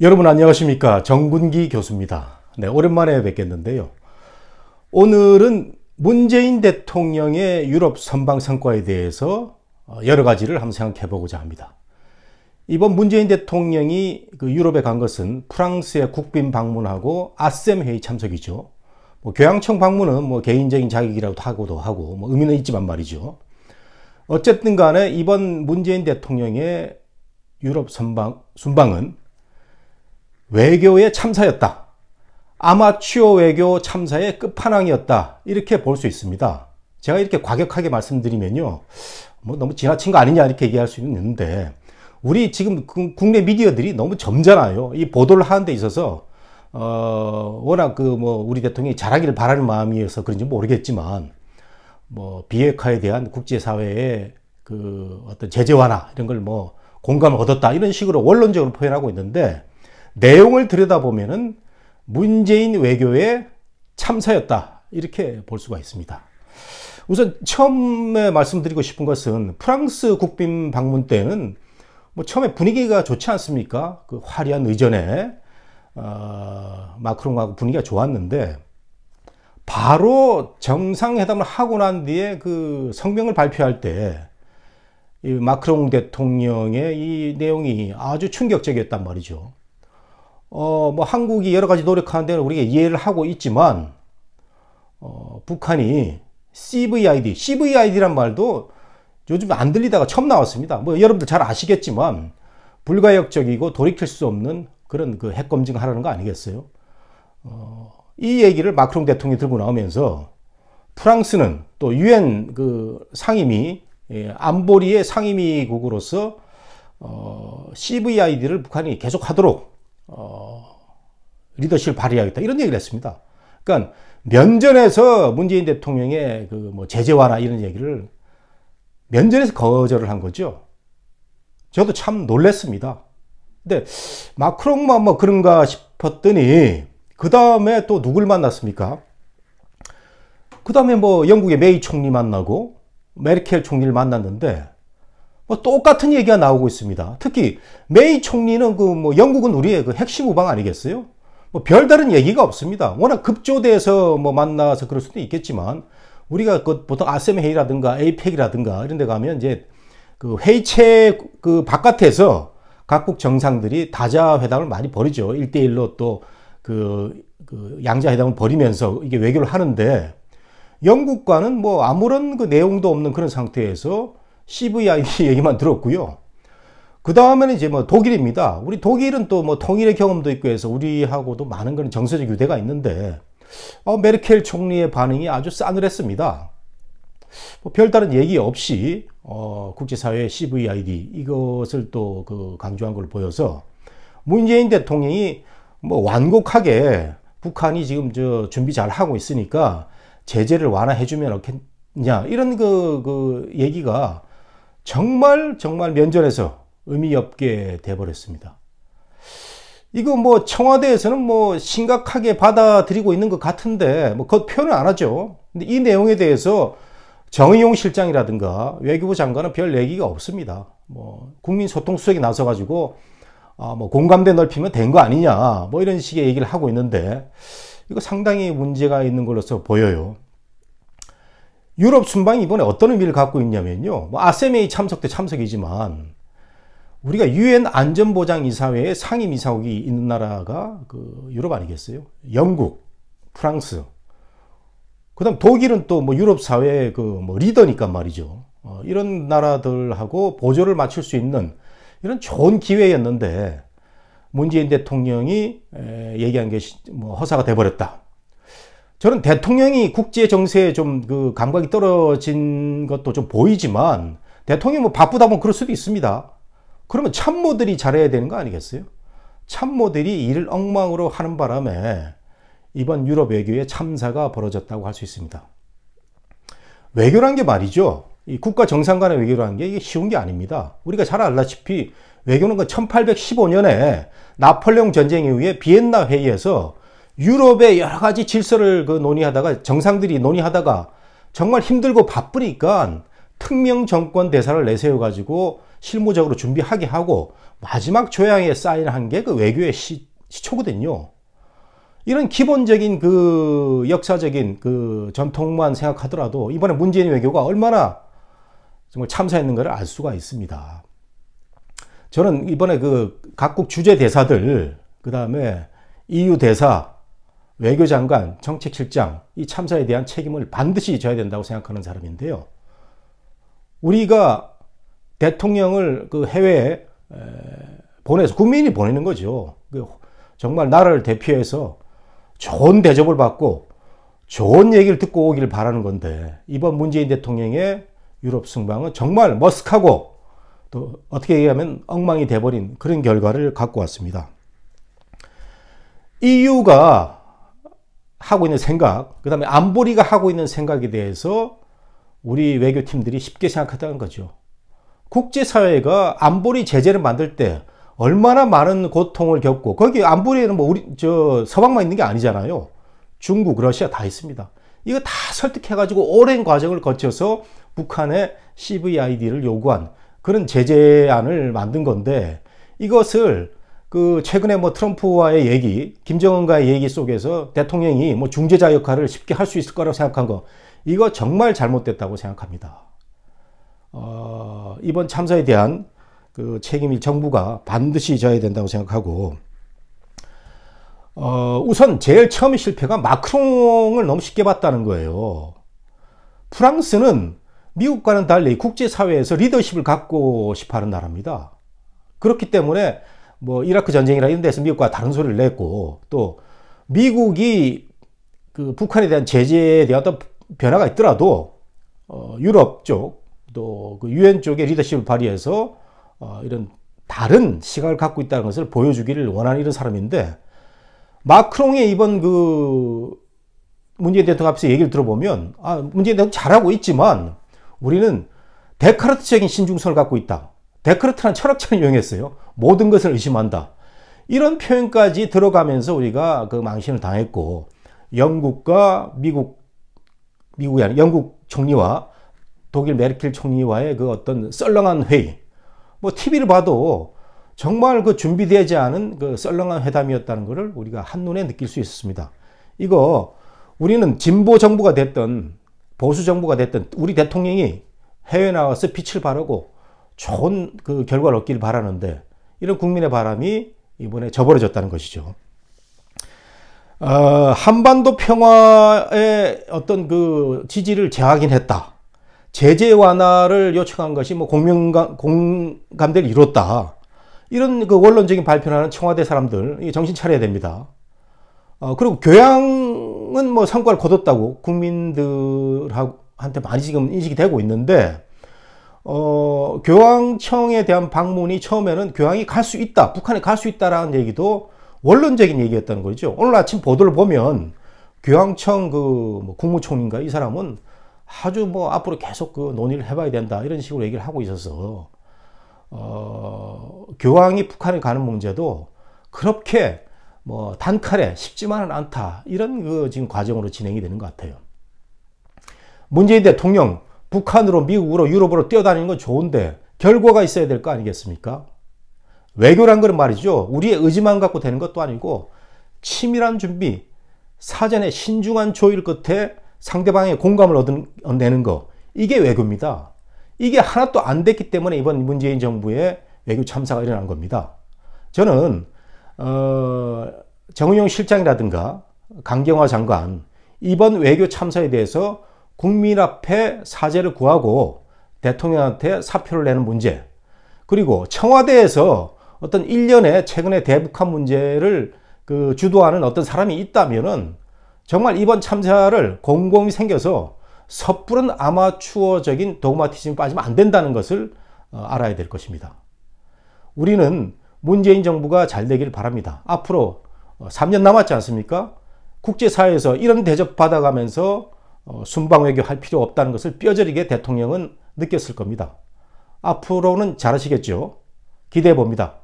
여러분 안녕하십니까? 정군기 교수입니다. 네, 오랜만에 뵙겠는데요. 오늘은 문재인 대통령의 유럽 선방 성과에 대해서 여러 가지를 한번 생각해 보고자 합니다. 이번 문재인 대통령이 유럽에 간 것은 프랑스의 국빈 방문하고 아셈 회의 참석이죠. 교양청 방문은 개인적인 자격이라고 하고도 하고 의미는 있지만 말이죠. 어쨌든 간에 이번 문재인 대통령의 유럽 순방은 외교의 참사였다. 아마추어 외교 참사의 끝판왕이었다. 이렇게 볼 수 있습니다. 제가 이렇게 과격하게 말씀드리면요, 너무 지나친 거 아니냐 이렇게 얘기할 수 있는데, 우리 지금 국내 미디어들이 너무 점잖아요. 이 보도를 하는 데 있어서 워낙 우리 대통령이 잘하기를 바라는 마음이어서 그런지 모르겠지만, 비핵화에 대한 국제사회의 어떤 제재 완화 이런 걸 공감을 얻었다 이런 식으로 원론적으로 표현하고 있는데, 내용을 들여다보면은 문재인 외교의 참사였다 이렇게 볼 수가 있습니다. 우선 처음에 말씀드리고 싶은 것은 프랑스 국빈 방문 때는 처음에 분위기가 좋지 않습니까? 그 화려한 의전에 마크롱하고 분위기가 좋았는데, 바로 정상회담을 하고 난 뒤에 그 성명을 발표할 때 이 마크롱 대통령의 이 내용이 아주 충격적이었단 말이죠. 한국이 여러 가지 노력하는 데는 우리가 이해를 하고 있지만, 북한이 CVID란 말도 요즘 안 들리다가 처음 나왔습니다. 여러분들 잘 아시겠지만, 불가역적이고 돌이킬 수 없는 그런 핵 검증하라는 거 아니겠어요? 이 얘기를 마크롱 대통령이 들고 나오면서, 프랑스는 또 유엔 상임위, 안보리의 상임위국으로서, CVID를 북한이 계속 하도록 리더십을 발휘하겠다 이런 얘기를 했습니다. 그러니까 면전에서 문재인 대통령의 제재 완화 이런 얘기를 면전에서 거절을 한 거죠. 저도 참 놀랐습니다. 근데 마크롱만 그런가 싶었더니 그 다음에 또 누굴 만났습니까? 그 다음에 영국의 메이 총리 만나고 메르켈 총리를 만났는데 똑같은 얘기가 나오고 있습니다. 특히 메이 총리는 영국은 우리의 핵심 우방 아니겠어요? 별다른 얘기가 없습니다. 워낙 급조돼서 만나서 그럴 수도 있겠지만, 우리가 보통 아셈 회의라든가 에이펙이라든가 이런 데 가면 이제 회의체 바깥에서 각국 정상들이 다자 회담을 많이 벌이죠. 1대1로 또 양자 회담을 벌이면서 이게 외교를 하는데, 영국과는 아무런 내용도 없는 그런 상태에서 CVID 얘기만 들었고요. 그 다음에는 이제 독일입니다. 우리 독일은 또 통일의 경험도 있고 해서 우리하고도 많은 그런 정서적 유대가 있는데, 메르켈 총리의 반응이 아주 싸늘했습니다. 별다른 얘기 없이 국제사회의 CVID 이것을 또 강조한 걸 보여서, 문재인 대통령이 완곡하게 북한이 지금 준비 잘 하고 있으니까 제재를 완화해주면 어떻겠냐 이런 얘기가 정말 면전에서 의미 없게 돼버렸습니다. 이거 청와대에서는 심각하게 받아들이고 있는 것 같은데 그 표현은 안 하죠. 근데 이 내용에 대해서 정의용 실장이라든가 외교부 장관은 별 얘기가 없습니다. 국민소통수석이 나서가지고 공감대 넓히면 된 거 아니냐 이런 식의 얘기를 하고 있는데, 이거 상당히 문제가 있는 걸로서 보여요. 유럽 순방이 이번에 어떤 의미를 갖고 있냐면요, 아셈의 참석 때 참석이지만 우리가 유엔 안전보장이사회의 상임이사국이 있는 나라가 유럽 아니겠어요? 영국, 프랑스, 그 다음 독일은 또 유럽 사회의 리더니까 말이죠. 이런 나라들하고 보조를 맞출 수 있는 이런 좋은 기회였는데, 문재인 대통령이 얘기한 것이 허사가 돼버렸다. 저는 대통령이 국제 정세에 좀 감각이 떨어진 것도 좀 보이지만, 대통령이 바쁘다 보면 그럴 수도 있습니다. 그러면 참모들이 잘해야 되는 거 아니겠어요? 참모들이 일을 엉망으로 하는 바람에 이번 유럽 외교의 참사가 벌어졌다고 할 수 있습니다. 외교란 게 말이죠, 이 국가 정상 간의 외교라는 게 이게 쉬운 게 아닙니다. 우리가 잘 알다시피 외교는 1815년에 나폴레옹 전쟁에 의해 비엔나 회의에서 유럽의 여러 가지 질서를 논의하다가, 정상들이 논의하다가 정말 힘들고 바쁘니까 특명 정권 대사를 내세워가지고 실무적으로 준비하게 하고 마지막 조약에 사인한 게 그 외교의 시초거든요. 이런 기본적인 그 역사적인 그 전통만 생각하더라도 이번에 문재인 외교가 얼마나 정말 참사했는가를 알 수가 있습니다. 저는 이번에 그 각국 주재 대사들, 그 다음에 EU 대사, 외교장관, 정책실장 이 참사에 대한 책임을 반드시 져야 된다고 생각하는 사람인데요. 우리가 대통령을 그 해외에 보내서 국민이 보내는 거죠. 정말 나라를 대표해서 좋은 대접을 받고 좋은 얘기를 듣고 오기를 바라는 건데 이번 문재인 대통령의 유럽 순방은 정말 머쓱하고 또 어떻게 얘기하면 엉망이 돼버린 그런 결과를 갖고 왔습니다. EU가 하고 있는 생각, 그 다음에 안보리가 하고 있는 생각에 대해서 우리 외교팀들이 쉽게 생각했다는 거죠. 국제사회가 안보리 제재를 만들 때 얼마나 많은 고통을 겪고, 거기 안보리에는 뭐 서방만 있는 게 아니잖아요. 중국, 러시아 다 있습니다. 이거 다 설득해가지고 오랜 과정을 거쳐서 북한의 CVID를 요구한 그런 제재안을 만든 건데, 이것을 그 최근에 뭐 트럼프와의 얘기, 김정은과의 얘기 속에서 대통령이 뭐 중재자 역할을 쉽게 할 수 있을 거라고 생각한 거, 이거 정말 잘못됐다고 생각합니다. 이번 참사에 대한 그 책임을 정부가 반드시 져야 된다고 생각하고, 우선 제일 처음 실패가 마크롱을 너무 쉽게 봤다는 거예요. 프랑스는 미국과는 달리 국제사회에서 리더십을 갖고 싶어 하는 나라입니다. 그렇기 때문에 뭐 이라크 전쟁이나 이런 데서 미국과 다른 소리를 냈고, 또 미국이 그 북한에 대한 제재에 대한 어떤 변화가 있더라도 유럽 쪽 또 그 유엔 쪽의 리더십을 발휘해서 이런 다른 시각을 갖고 있다는 것을 보여주기를 원하는 이런 사람인데, 마크롱의 이번 그 문재인 대통령 앞에서 얘기를 들어보면 문재인 대통령 잘하고 있지만 우리는 데카르트적인 신중성을 갖고 있다. 데카르트라는 철학자를 이용했어요. 모든 것을 의심한다. 이런 표현까지 들어가면서 우리가 그 망신을 당했고, 영국과 미국이 아니라 영국 총리와 독일 메르켈 총리와의 그 어떤 썰렁한 회의, 뭐 TV를 봐도 정말 그 준비되지 않은 그 썰렁한 회담이었다는 것을 우리가 한눈에 느낄 수 있었습니다. 이거 우리는 진보 정부가 됐든 보수 정부가 됐든 우리 대통령이 해외 나가서 빛을 발하고 좋은 그 결과를 얻기를 바라는데, 이런 국민의 바람이 이번에 저버려졌다는 것이죠. 한반도 평화의 어떤 그 지지를 재확인했다. 제재 완화를 요청한 것이 뭐 공감대를 이뤘다. 이런 그 원론적인 발표를 하는 청와대 사람들, 정신 차려야 됩니다. 그리고 교양은 뭐 성과를 거뒀다고 국민들한테 많이 지금 인식이 되고 있는데, 교황청에 대한 방문이 처음에는 교황이 갈 수 있다, 북한에 갈 수 있다라는 얘기도 원론적인 얘기였다는 거죠. 오늘 아침 보도를 보면 교황청 뭐 국무총리인가 이 사람은 아주 뭐 앞으로 계속 그 논의를 해봐야 된다 이런 식으로 얘기를 하고 있어서 교황이 북한에 가는 문제도 그렇게 뭐 단칼에 쉽지만은 않다, 이런 그 지금 과정으로 진행이 되는 것 같아요. 문재인 대통령 북한으로, 미국으로, 유럽으로 뛰어다니는 건 좋은데 결과가 있어야 될 거 아니겠습니까? 외교란 건 말이죠, 우리의 의지만 갖고 되는 것도 아니고 치밀한 준비, 사전에 신중한 조율 끝에 상대방의 공감을 얻어내는 거, 이게 외교입니다. 이게 하나도 안 됐기 때문에 이번 문재인 정부의 외교 참사가 일어난 겁니다. 저는 정의용 실장이라든가 강경화 장관 이번 외교 참사에 대해서 국민 앞에 사죄를 구하고 대통령한테 사표를 내는 문제, 그리고 청와대에서 어떤 일련의 최근에 대북한 문제를 그 주도하는 어떤 사람이 있다면은 정말 이번 참사를 공공이 생겨서 섣부른 아마추어적인 도그마티즘에 빠지면 안 된다는 것을 알아야 될 것입니다. 우리는 문재인 정부가 잘 되기를 바랍니다. 앞으로 3년 남았지 않습니까? 국제사회에서 이런 대접 받아가면서 순방 외교할 필요 없다는 것을 뼈저리게 대통령은 느꼈을 겁니다. 앞으로는 잘하시겠죠? 기대해 봅니다.